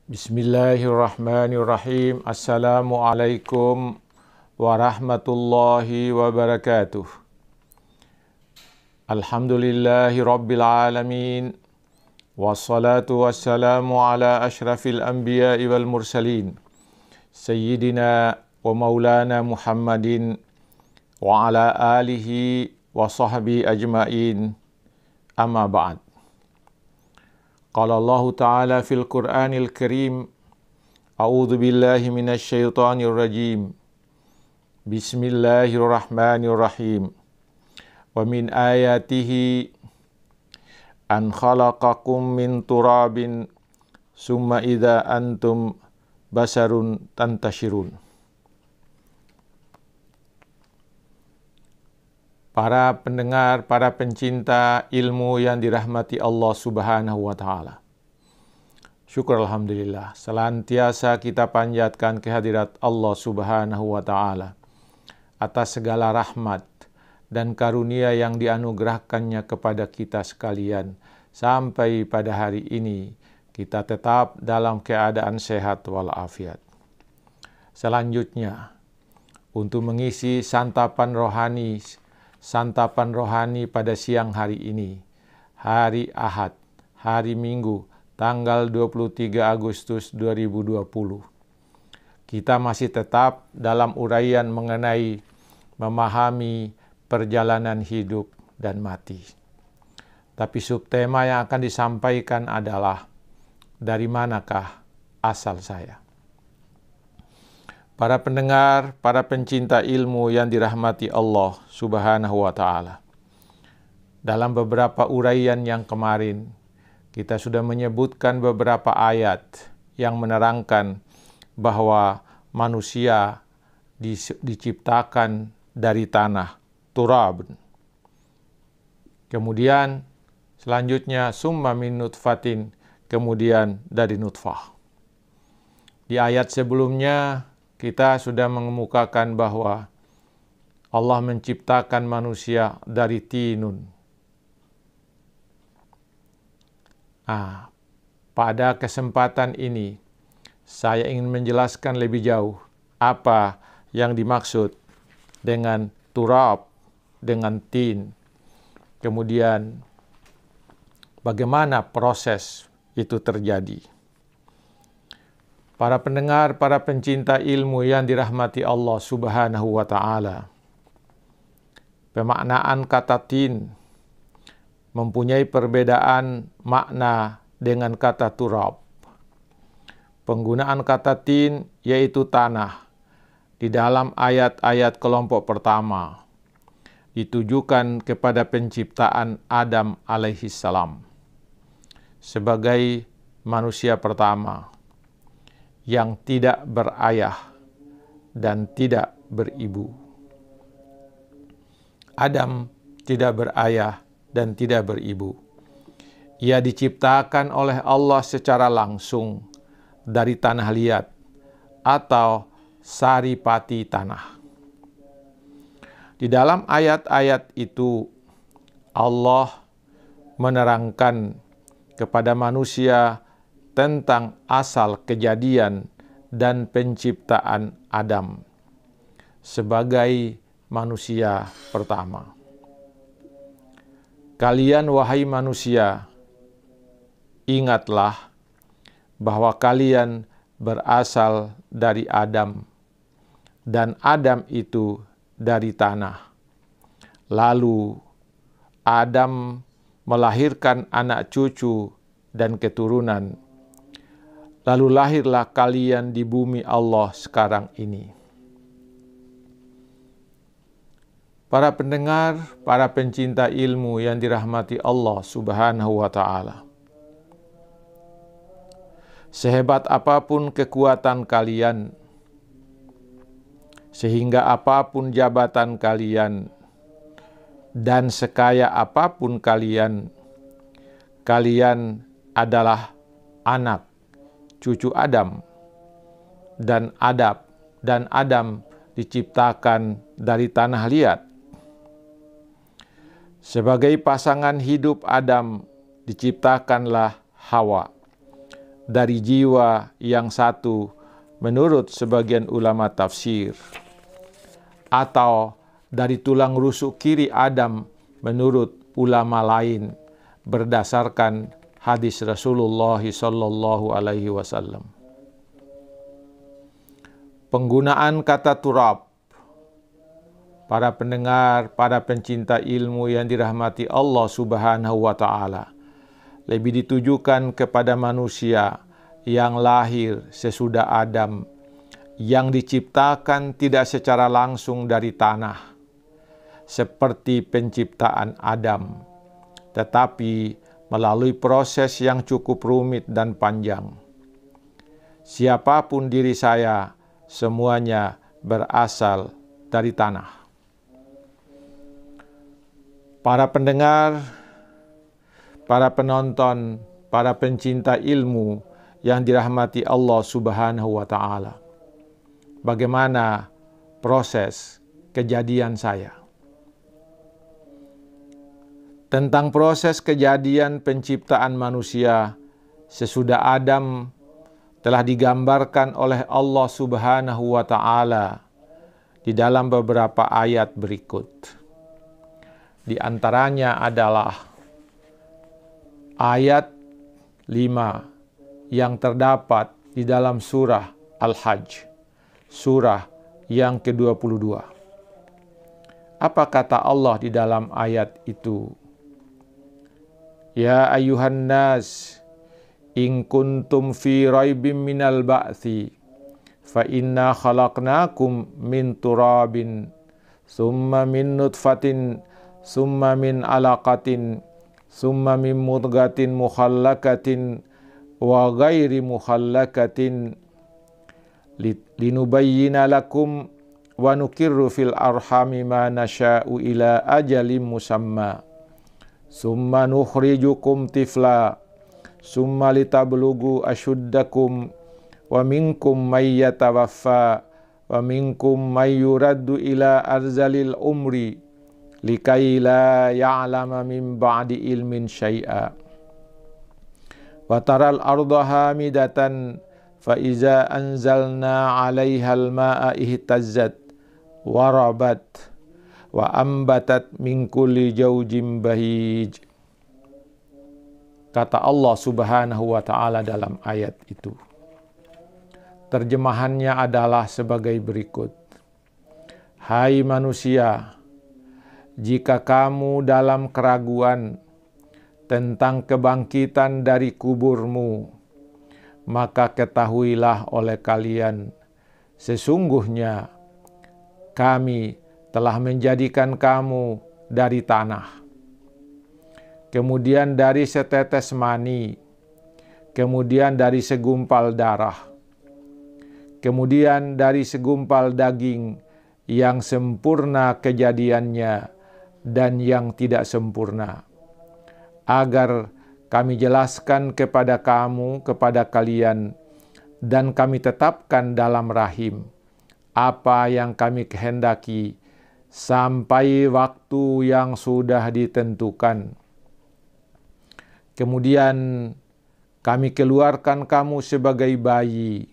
Bismillahirrahmanirrahim. Assalamualaikum warahmatullahi wabarakatuh. Alhamdulillahi rabbil alamin. Wassalatu wassalamu ala ashrafil anbiya'i wal mursalin. Sayyidina wa maulana Muhammadin wa ala alihi wa sahbihi ajma'in. Amma ba'd. Qala Allah Ta'ala fil Qur'anil Karim, A'udzu billahi minasy syaithanir rajim. Bismillahirrahmanirrahim. Wa min ayatihi an khalaqakum min turabin summa idza antum basarun tantashirun. Para pendengar, para pencinta ilmu yang dirahmati Allah Subhanahu wa Ta'ala. Syukur alhamdulillah, senantiasa kita panjatkan kehadirat Allah Subhanahu wa Ta'ala atas segala rahmat dan karunia yang dianugerahkannya kepada kita sekalian. Sampai pada hari ini kita tetap dalam keadaan sehat walafiat. Selanjutnya, untuk mengisi santapan rohani pada siang hari ini, hari Ahad, hari Minggu, tanggal 23 Agustus 2020. Kita masih tetap dalam uraian mengenai memahami perjalanan hidup dan mati. Tapi subtema yang akan disampaikan adalah, dari manakah asal saya? Para pendengar, para pencinta ilmu yang dirahmati Allah Subhanahu wa Ta'ala. Dalam beberapa uraian yang kemarin, kita sudah menyebutkan beberapa ayat yang menerangkan bahwa manusia diciptakan dari tanah, turab. Kemudian selanjutnya summa min nutfatin, kemudian dari nutfah. Di ayat sebelumnya kita sudah mengemukakan bahwa Allah menciptakan manusia dari tinun. Pada kesempatan ini saya ingin menjelaskan lebih jauh apa yang dimaksud dengan turab, dengan tin. Kemudian bagaimana proses itu terjadi. Para pendengar, para pencinta ilmu yang dirahmati Allah Subhanahu wa Ta'ala. Pemaknaan kata tin mempunyai perbedaan makna dengan kata turab. Penggunaan kata tin yaitu tanah di dalam ayat-ayat kelompok pertama ditujukan kepada penciptaan Adam alaihissalam sebagai manusia pertama yang tidak berayah dan tidak beribu. Adam tidak berayah dan tidak beribu. Ia diciptakan oleh Allah secara langsung dari tanah liat atau saripati tanah. Di dalam ayat-ayat itu Allah menerangkan kepada manusia tentang asal kejadian dan penciptaan Adam sebagai manusia pertama. Kalian wahai manusia, ingatlah bahwa kalian berasal dari Adam, dan Adam itu dari tanah. Lalu Adam melahirkan anak cucu dan keturunan. Lalu lahirlah kalian di bumi Allah sekarang ini. Para pendengar, para pencinta ilmu yang dirahmati Allah Subhanahu wa Ta'ala. Sehebat apapun kekuatan kalian, sehingga apapun jabatan kalian, dan sekaya apapun kalian, kalian adalah anak cucu Adam, dan Adam diciptakan dari tanah liat. Sebagai pasangan hidup Adam diciptakanlah Hawa dari jiwa yang satu menurut sebagian ulama tafsir, atau dari tulang rusuk kiri Adam menurut ulama lain berdasarkan hadis Rasulullah sallallahu alaihi wasallam. Penggunaan kata turab, para pendengar, para pencinta ilmu yang dirahmati Allah Subhanahu wa taala, lebih ditujukan kepada manusia yang lahir sesudah Adam, yang diciptakan tidak secara langsung dari tanah seperti penciptaan Adam, tetapi melalui proses yang cukup rumit dan panjang. Siapapun diri saya, semuanya berasal dari tanah. Para pendengar, para penonton, para pencinta ilmu yang dirahmati Allah Subhanahu wa taala. Bagaimana proses kejadian saya? Tentang proses kejadian penciptaan manusia sesudah Adam telah digambarkan oleh Allah Subhanahu wa taala di dalam beberapa ayat berikut. Di antaranya adalah ayat 5 yang terdapat di dalam surah Al-Hajj, surah yang ke-22. Apa kata Allah di dalam ayat itu? Ya ayuhan nas, in kuntum fi raibim minal ba'thi, fa inna khalaqnakum min turabin, summa min nutfatin, summa min alaqatin, summa min mudghatin mukhallakatin, wa ghairi mukhallakatin, linubayyina lakum wa nukirru fil arhami ma nasha'u ila ajalim musamma. Summa nukhrijukum tifla, summa litablugu ashuddakum, wa minkum may yatawaffa, wa minkum may yuraddu ila arzalil umri, likai la ya'lama min ba'di ilmin syai'a. Wa taral arda hamidatan, fa iza anzalna 'alaihal ma'a ihtazzat wa rabat wa ambatat min kulli jaujim bahij. Kata Allah Subhanahu wa taala dalam ayat itu. Terjemahannya adalah sebagai berikut. Hai manusia, jika kamu dalam keraguan tentang kebangkitan dari kuburmu, maka ketahuilah oleh kalian, sesungguhnya kami telah menjadikan kamu dari tanah, kemudian dari setetes mani, kemudian dari segumpal darah, kemudian dari segumpal daging yang sempurna kejadiannya dan yang tidak sempurna, agar kami jelaskan kepada kamu, kepada kalian, dan kami tetapkan dalam rahim apa yang kami kehendaki sampai waktu yang sudah ditentukan. Kemudian kami keluarkan kamu sebagai bayi.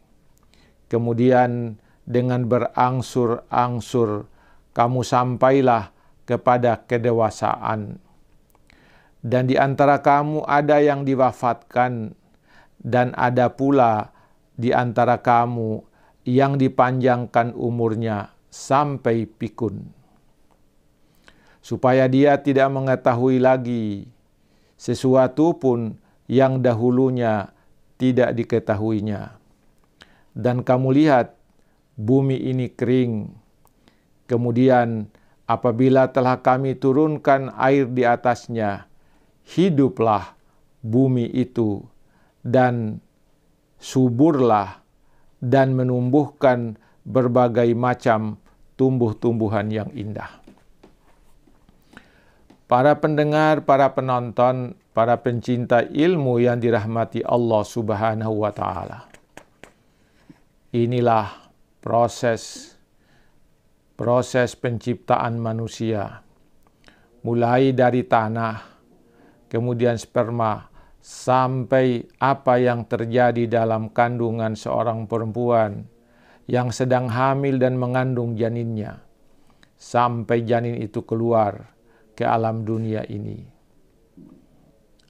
Kemudian dengan berangsur-angsur kamu sampailah kepada kedewasaan. Dan di antara kamu ada yang diwafatkan, dan ada pula di antara kamu yang dipanjangkan umurnya sampai pikun, supaya dia tidak mengetahui lagi sesuatu pun yang dahulunya tidak diketahuinya. Dan kamu lihat bumi ini kering. Kemudian apabila telah kami turunkan air di atasnya, hiduplah bumi itu dan suburlah dan menumbuhkan berbagai macam tumbuh-tumbuhan yang indah. Para pendengar, para penonton, para pencinta ilmu yang dirahmati Allah Subhanahu wa taala. Inilah proses penciptaan manusia. Mulai dari tanah, kemudian sperma, sampai apa yang terjadi dalam kandungan seorang perempuan yang sedang hamil dan mengandung janinnya, sampai janin itu keluar ke alam dunia ini.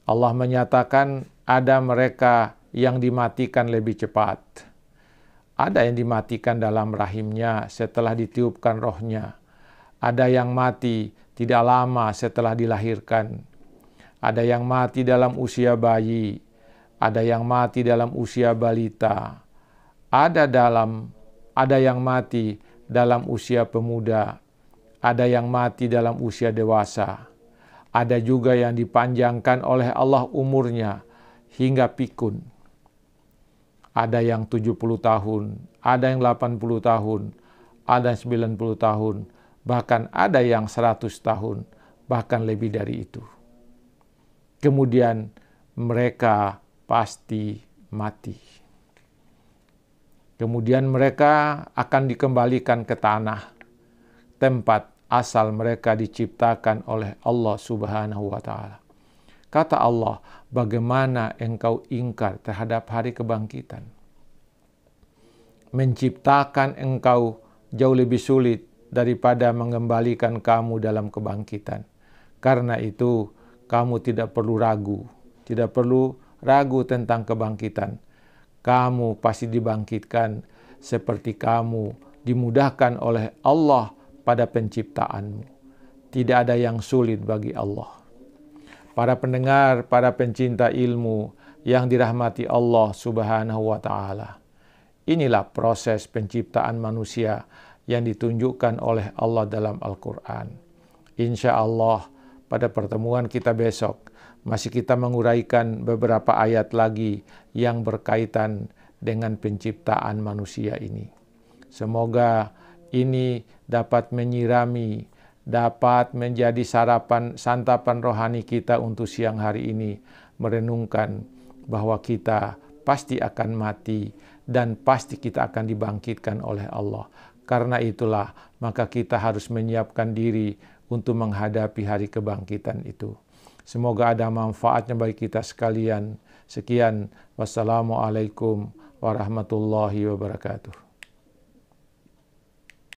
Allah menyatakan ada mereka yang dimatikan lebih cepat. Ada yang dimatikan dalam rahimnya setelah ditiupkan rohnya. Ada yang mati tidak lama setelah dilahirkan. Ada yang mati dalam usia bayi. Ada yang mati dalam usia balita. Ada yang mati dalam usia pemuda. Ada yang mati dalam usia dewasa. Ada juga yang dipanjangkan oleh Allah umurnya hingga pikun. Ada yang 70 tahun, ada yang 80 tahun, ada yang 90 tahun, bahkan ada yang 100 tahun, bahkan lebih dari itu. Kemudian mereka pasti mati. Kemudian mereka akan dikembalikan ke tanah, tempat asal mereka diciptakan oleh Allah Subhanahu wa Ta'ala. Kata Allah, bagaimana engkau ingkar terhadap hari kebangkitan? Menciptakan engkau jauh lebih sulit daripada mengembalikan kamu dalam kebangkitan. Karena itu, kamu tidak perlu ragu tentang kebangkitan. Kamu pasti dibangkitkan seperti kamu dimudahkan oleh Allah pada penciptaanmu. Tidak ada yang sulit bagi Allah. Para pendengar, para pencinta ilmu yang dirahmati Allah Subhanahu wa Ta'ala. Inilah proses penciptaan manusia yang ditunjukkan oleh Allah dalam Al-Quran. Insya Allah pada pertemuan kita besok masih kita menguraikan beberapa ayat lagi yang berkaitan dengan penciptaan manusia ini. Semoga ini dapat menyirami, dapat menjadi santapan rohani kita untuk siang hari ini, merenungkan bahwa kita pasti akan mati dan pasti kita akan dibangkitkan oleh Allah. Karena itulah maka kita harus menyiapkan diri untuk menghadapi hari kebangkitan itu. Semoga ada manfaatnya bagi kita sekalian. Sekian, wassalamualaikum warahmatullahi wabarakatuh.